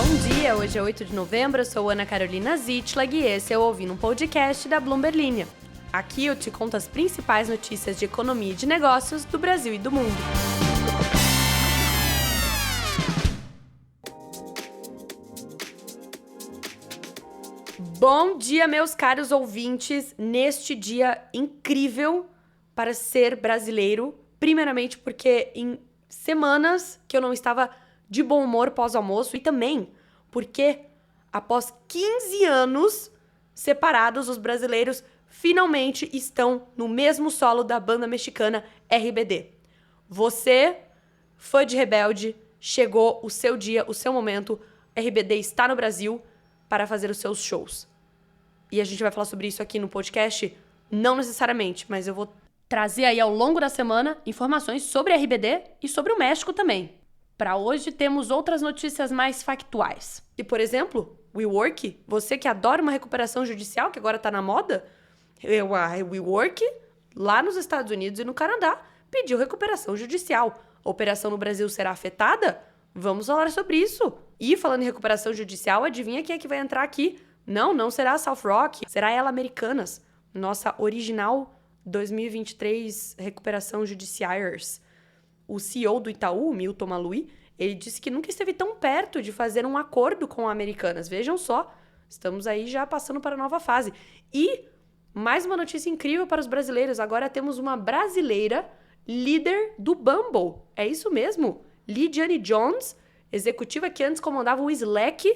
Bom dia, hoje é 8 de novembro, eu sou Ana Carolina Zitlag e esse é o Ouvindo um Podcast da Bloomberg Linha. Aqui eu te conto as principais notícias de economia e de negócios do Brasil e do mundo. Bom dia, meus caros ouvintes, neste dia incrível para ser brasileiro, primeiramente porque em semanas que eu não estava de bom humor pós-almoço e também porque após 15 anos separados, os brasileiros finalmente estão no mesmo solo da banda mexicana RBD. Você, fã de Rebelde, chegou o seu dia, o seu momento, RBD está no Brasil para fazer os seus shows. E a gente vai falar sobre isso aqui no podcast? Não necessariamente, mas eu vou trazer aí ao longo da semana informações sobre a RBD e sobre o México também. Para hoje temos outras notícias mais factuais. E, por exemplo, WeWork, você que adora uma recuperação judicial, que agora está na moda, a WeWork, lá nos Estados Unidos e no Canadá, pediu recuperação judicial. A operação no Brasil será afetada? Vamos falar sobre isso. E falando em recuperação judicial, adivinha quem é que vai entrar aqui? Não será a South Rock, será ela Americanas, nossa original 2023 recuperação judiciais. O CEO do Itaú, Milton Maluhy, ele disse que nunca esteve tão perto de fazer um acordo com a Americanas. Vejam só, estamos aí já passando para a nova fase. E mais uma notícia incrível para os brasileiros, agora temos uma brasileira líder do Bumble. É isso mesmo, Lidiane Jones, executiva que antes comandava o Slack,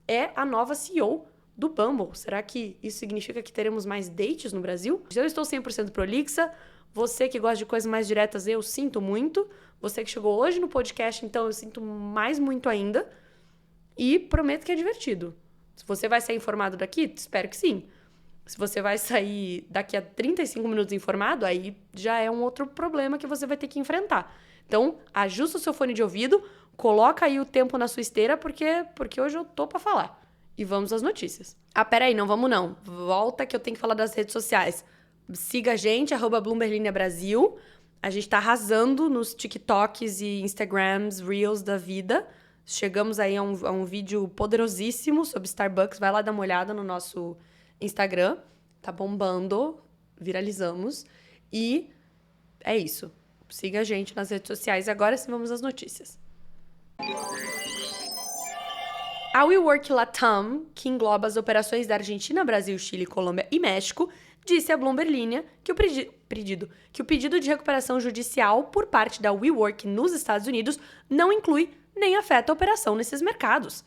é a nova CEO do Bumble. Será que isso significa que teremos mais dates no Brasil? Eu estou 100% prolixa. Você que gosta de coisas mais diretas, eu sinto muito. Você que chegou hoje no podcast, então eu sinto muito ainda. E prometo que é divertido. Se você vai sair informado daqui, espero que sim. Se você vai sair daqui a 35 minutos informado, aí já é um outro problema que você vai ter que enfrentar. Então, ajusta o seu fone de ouvido, coloca aí o tempo na sua esteira, porque hoje eu tô pra falar. E vamos às notícias. Peraí, não vamos não. Volta que eu tenho que falar das redes sociais. Siga a gente, @BloombergLinhaBrasil. A gente tá arrasando nos TikToks e Instagrams, Reels da vida. Chegamos aí a um vídeo poderosíssimo sobre Starbucks. Vai lá dar uma olhada no nosso Instagram. Tá bombando. Viralizamos. E é isso. Siga a gente nas redes sociais. Agora sim vamos às notícias. A WeWork Latam, que engloba as operações da Argentina, Brasil, Chile, Colômbia e México, disse à Bloomberg Linha que o pedido de recuperação judicial por parte da WeWork nos Estados Unidos não inclui nem afeta a operação nesses mercados.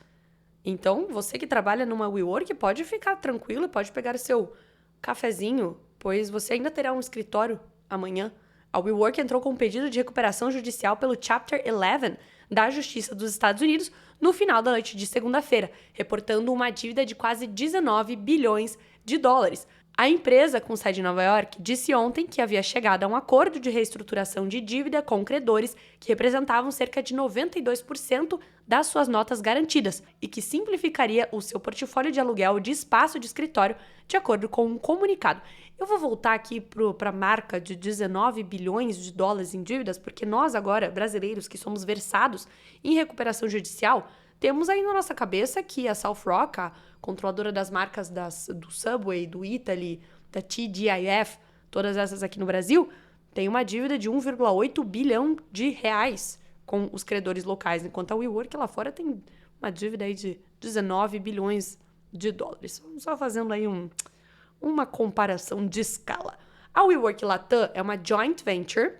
Então, você que trabalha numa WeWork pode ficar tranquilo, pode pegar seu cafezinho, pois você ainda terá um escritório amanhã. A WeWork entrou com um pedido de recuperação judicial pelo Chapter 11 da Justiça dos Estados Unidos no final da noite de segunda-feira, reportando uma dívida de quase 19 bilhões de dólares. A empresa, com sede em Nova York, disse ontem que havia chegado a um acordo de reestruturação de dívida com credores que representavam cerca de 92% das suas notas garantidas e que simplificaria o seu portfólio de aluguel de espaço de escritório, de acordo com um comunicado. Eu vou voltar aqui para a marca de 19 bilhões de dólares em dívidas, porque nós agora, brasileiros que somos versados em recuperação judicial, temos aí na nossa cabeça que a South Rock, a controladora das marcas do Subway, do Italy, da TGIF, todas essas aqui no Brasil, tem uma dívida de 1,8 bilhão de reais com os credores locais, enquanto a WeWork lá fora tem uma dívida aí de 19 bilhões de dólares. Só fazendo aí uma comparação de escala. A WeWork Latam é uma joint venture,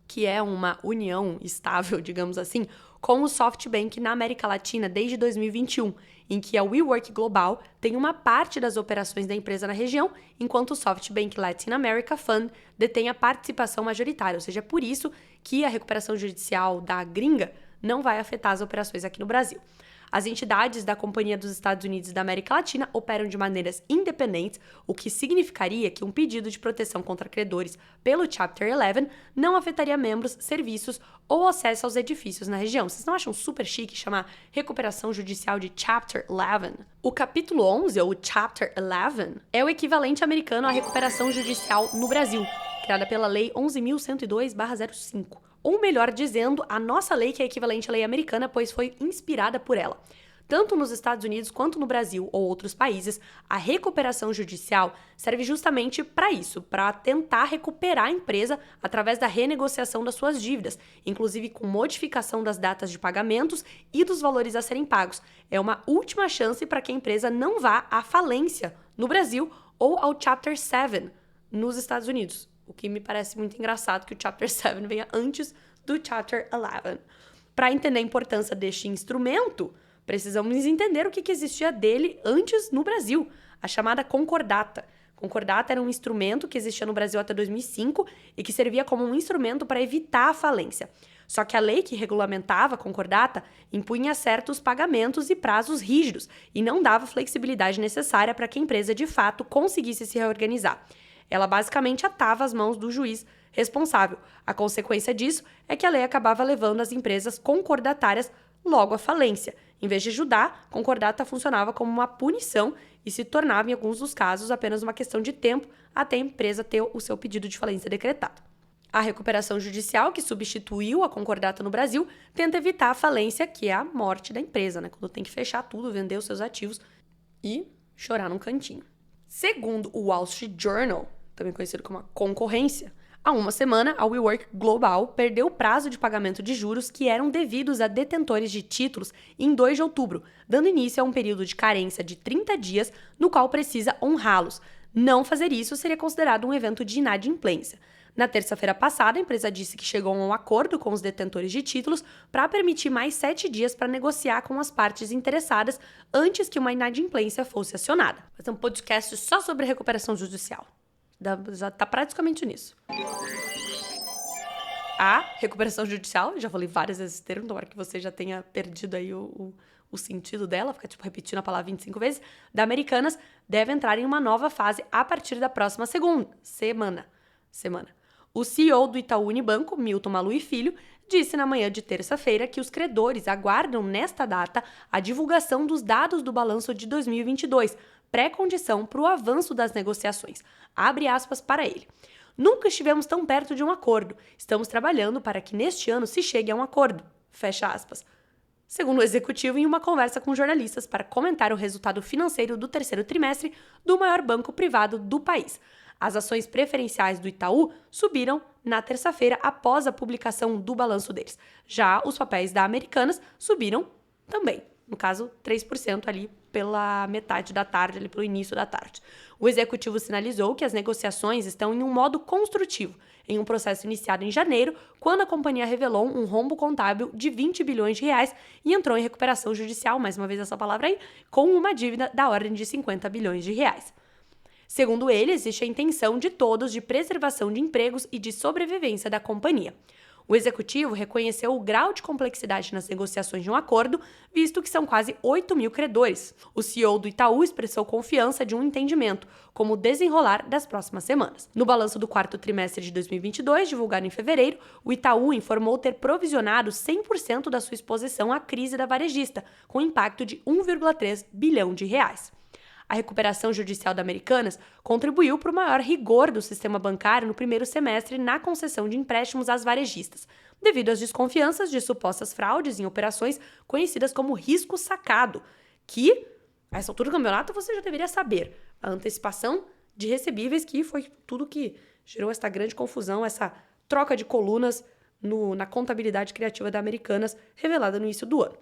que é uma união estável, digamos assim, com o SoftBank na América Latina desde 2021, em que a WeWork Global tem uma parte das operações da empresa na região, enquanto o SoftBank Latin America Fund detém a participação majoritária, ou seja, é por isso que a recuperação judicial da gringa não vai afetar as operações aqui no Brasil. As entidades da Companhia dos Estados Unidos e da América Latina operam de maneiras independentes, o que significaria que um pedido de proteção contra credores pelo Chapter 11 não afetaria membros, serviços ou acesso aos edifícios na região. Vocês não acham super chique chamar recuperação judicial de Chapter 11? O capítulo 11, ou Chapter 11, é o equivalente americano à recuperação judicial no Brasil, criada pela Lei 11.102/05. Ou melhor dizendo, a nossa lei que é equivalente à lei americana, pois foi inspirada por ela. Tanto nos Estados Unidos quanto no Brasil ou outros países, a recuperação judicial serve justamente para isso, para tentar recuperar a empresa através da renegociação das suas dívidas, inclusive com modificação das datas de pagamentos e dos valores a serem pagos. É uma última chance para que a empresa não vá à falência no Brasil ou ao Chapter 7 nos Estados Unidos, o que me parece muito engraçado que o Chapter 7 venha antes do Chapter 11. Para entender a importância deste instrumento, precisamos entender o que existia dele antes no Brasil, a chamada concordata. Concordata era um instrumento que existia no Brasil até 2005 e que servia como um instrumento para evitar a falência. Só que a lei que regulamentava a concordata impunha certos pagamentos e prazos rígidos e não dava a flexibilidade necessária para que a empresa de fato conseguisse se reorganizar. Ela basicamente atava as mãos do juiz responsável. A consequência disso é que a lei acabava levando as empresas concordatárias logo à falência. Em vez de ajudar, a concordata funcionava como uma punição e se tornava, em alguns dos casos, apenas uma questão de tempo até a empresa ter o seu pedido de falência decretado. A recuperação judicial, que substituiu a concordata no Brasil, tenta evitar a falência, que é a morte da empresa, né? Quando tem que fechar tudo, vender os seus ativos e chorar num cantinho. Segundo o Wall Street Journal, também conhecido como a concorrência, há uma semana, a WeWork Global perdeu o prazo de pagamento de juros que eram devidos a detentores de títulos em 2 de outubro, dando início a um período de carência de 30 dias no qual precisa honrá-los. Não fazer isso seria considerado um evento de inadimplência. Na terça-feira passada, a empresa disse que chegou a um acordo com os detentores de títulos para permitir mais 7 dias para negociar com as partes interessadas antes que uma inadimplência fosse acionada. Vai ser um podcast só sobre recuperação judicial. Já está praticamente nisso. A recuperação judicial, já falei várias vezes esse termo, tomara que você já tenha perdido aí o sentido dela, fica repetindo a palavra 25 vezes, da Americanas, deve entrar em uma nova fase a partir da próxima semana. O CEO do Itaú Unibanco, Milton Maluhy Filho, disse na manhã de terça-feira que os credores aguardam nesta data a divulgação dos dados do balanço de 2022, pré-condição para o avanço das negociações. Abre aspas para ele. Nunca estivemos tão perto de um acordo. Estamos trabalhando para que neste ano se chegue a um acordo. Fecha aspas. Segundo o executivo, em uma conversa com jornalistas para comentar o resultado financeiro do terceiro trimestre do maior banco privado do país. As ações preferenciais do Itaú subiram na terça-feira após a publicação do balanço deles. Já os papéis da Americanas subiram também. No caso, 3% ali pela metade da tarde, ali pelo início da tarde. O executivo sinalizou que as negociações estão em um modo construtivo, em um processo iniciado em janeiro, quando a companhia revelou um rombo contábil de 20 bilhões de reais e entrou em recuperação judicial, mais uma vez essa palavra aí, com uma dívida da ordem de 50 bilhões de reais. Segundo ele, existe a intenção de todos de preservação de empregos e de sobrevivência da companhia. O executivo reconheceu o grau de complexidade nas negociações de um acordo, visto que são quase 8 mil credores. O CEO do Itaú expressou confiança de um entendimento, como o desenrolar das próximas semanas. No balanço do quarto trimestre de 2022, divulgado em fevereiro, o Itaú informou ter provisionado 100% da sua exposição à crise da varejista, com impacto de 1,3 bilhão de reais. A recuperação judicial da Americanas contribuiu para o maior rigor do sistema bancário no primeiro semestre na concessão de empréstimos às varejistas, devido às desconfianças de supostas fraudes em operações conhecidas como risco sacado, que, a essa altura do campeonato, você já deveria saber. A antecipação de recebíveis, que foi tudo que gerou esta grande confusão, essa troca de colunas na contabilidade criativa da Americanas, revelada no início do ano.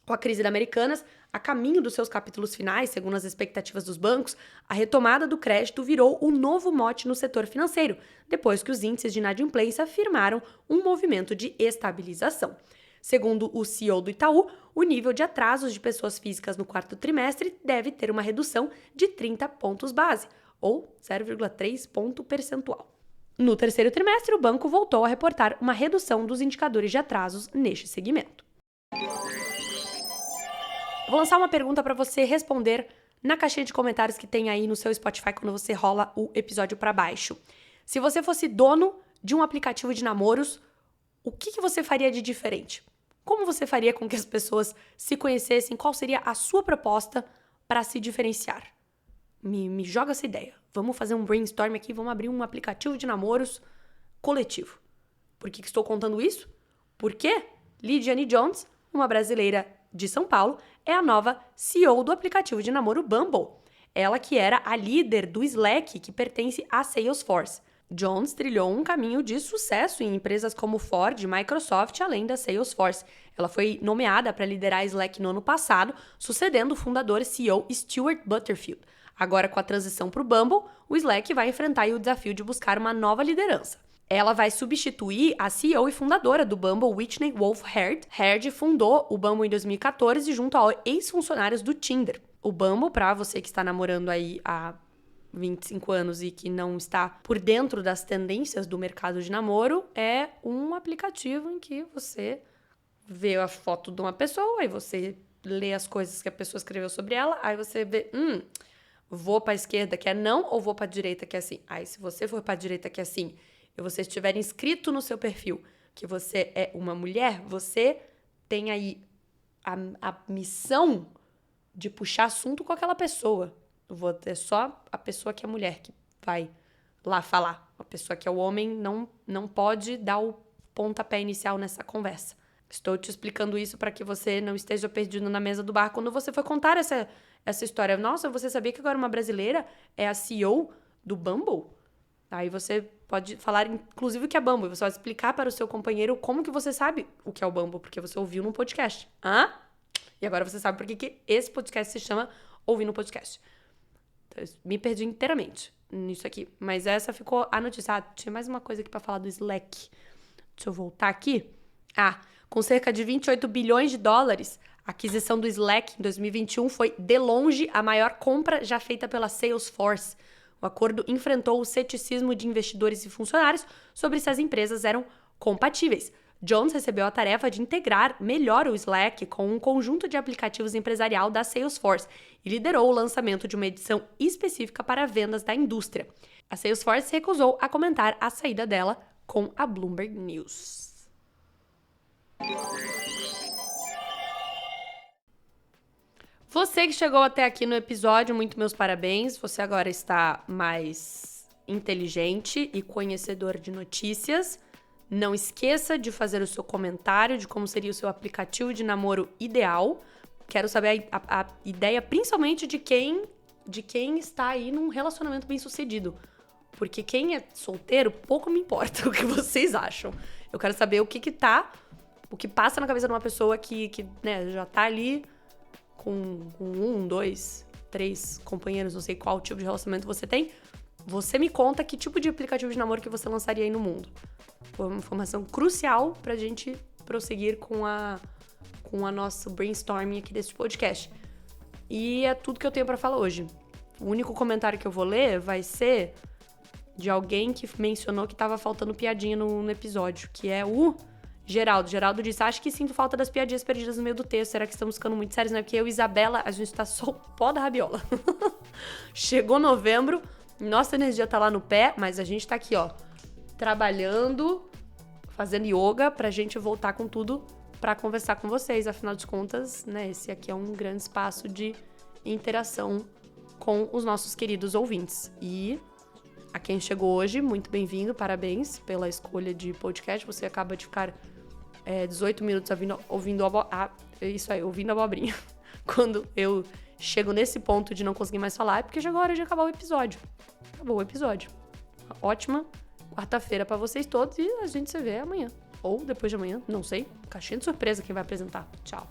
Com a crise da Americanas, a caminho dos seus capítulos finais, segundo as expectativas dos bancos, a retomada do crédito virou um novo mote no setor financeiro, depois que os índices de inadimplência firmaram um movimento de estabilização. Segundo o CEO do Itaú, o nível de atrasos de pessoas físicas no quarto trimestre deve ter uma redução de 30 pontos base, ou 0,3 ponto percentual. No terceiro trimestre, o banco voltou a reportar uma redução dos indicadores de atrasos neste segmento. Vou lançar uma pergunta para você responder na caixinha de comentários que tem aí no seu Spotify quando você rola o episódio para baixo. Se você fosse dono de um aplicativo de namoros, o que você faria de diferente? Como você faria com que as pessoas se conhecessem? Qual seria a sua proposta para se diferenciar? Me joga essa ideia. Vamos fazer um brainstorm aqui, vamos abrir um aplicativo de namoros coletivo. Por que estou contando isso? Porque Lidiane Jones, uma brasileira de São Paulo, é a nova CEO do aplicativo de namoro Bumble. Ela que era a líder do Slack, que pertence à Salesforce. Jones trilhou um caminho de sucesso em empresas como Ford e Microsoft, além da Salesforce. Ela foi nomeada para liderar a Slack no ano passado, sucedendo o fundador e CEO Stuart Butterfield. Agora, com a transição para o Bumble, o Slack vai enfrentar o desafio de buscar uma nova liderança. Ela vai substituir a CEO e fundadora do Bumble, Whitney Wolfe Herd. Herd fundou o Bumble em 2014 junto a ex-funcionários do Tinder. O Bumble, para você que está namorando aí há 25 anos e que não está por dentro das tendências do mercado de namoro, é um aplicativo em que você vê a foto de uma pessoa, aí você lê as coisas que a pessoa escreveu sobre ela, aí você vê, vou para a esquerda que é não ou vou para a direita que é sim. Aí se você for para a direita que é sim e você estiver inscrito no seu perfil que você é uma mulher, você tem aí a missão de puxar assunto com aquela pessoa. É só a pessoa que é mulher que vai lá falar. A pessoa que é o homem não pode dar o pontapé inicial nessa conversa. Estou te explicando isso para que você não esteja perdido na mesa do bar quando você for contar essa história. Nossa, você sabia que agora uma brasileira é a CEO do Bumble? Aí você pode falar, inclusive, o que é Bumble. Você vai explicar para o seu companheiro como que você sabe o que é o Bumble, porque você ouviu num podcast. E agora você sabe por que esse podcast se chama Ouvir no Podcast. Então, me perdi inteiramente nisso aqui. Mas essa ficou a notícia. Tinha mais uma coisa aqui para falar do Slack. Deixa eu voltar aqui. Com cerca de 28 bilhões de dólares, a aquisição do Slack em 2021 foi, de longe, a maior compra já feita pela Salesforce. O acordo enfrentou o ceticismo de investidores e funcionários sobre se as empresas eram compatíveis. Jones recebeu a tarefa de integrar melhor o Slack com um conjunto de aplicativos empresarial da Salesforce e liderou o lançamento de uma edição específica para vendas da indústria. A Salesforce recusou a comentar a saída dela com a Bloomberg News. Você que chegou até aqui no episódio, muito meus parabéns. Você agora está mais inteligente e conhecedor de notícias. Não esqueça de fazer o seu comentário de como seria o seu aplicativo de namoro ideal. Quero saber a ideia, principalmente de quem está aí num relacionamento bem-sucedido. Porque quem é solteiro, pouco me importa o que vocês acham. Eu quero saber o que passa na cabeça de uma pessoa que já tá ali com 1, 2, 3 companheiros, não sei qual tipo de relacionamento você tem. Você me conta que tipo de aplicativo de namoro que você lançaria aí no mundo. Foi uma informação crucial pra gente prosseguir com a nosso brainstorming aqui desse podcast. E é tudo que eu tenho pra falar hoje. O único comentário que eu vou ler vai ser de alguém que mencionou que tava faltando piadinha no episódio, que é o Geraldo. Geraldo disse, acho que sinto falta das piadinhas perdidas no meio do texto. Será que estamos ficando muito sérios? Não é porque eu e Isabela, a gente tá só o pó da rabiola. Chegou novembro, nossa energia tá lá no pé, mas a gente tá aqui, ó, trabalhando, fazendo yoga pra gente voltar com tudo pra conversar com vocês. Afinal de contas, né, esse aqui é um grande espaço de interação com os nossos queridos ouvintes. E a quem chegou hoje, muito bem-vindo, parabéns pela escolha de podcast. Você acaba de ficar 18 minutos ouvindo ouvindo abobrinha. Quando eu chego nesse ponto de não conseguir mais falar, é porque chegou a hora de acabar o episódio. Acabou o episódio. Ótima quarta-feira pra vocês todos e a gente se vê amanhã. Ou depois de amanhã, não sei. Caixinha de surpresa quem vai apresentar. Tchau.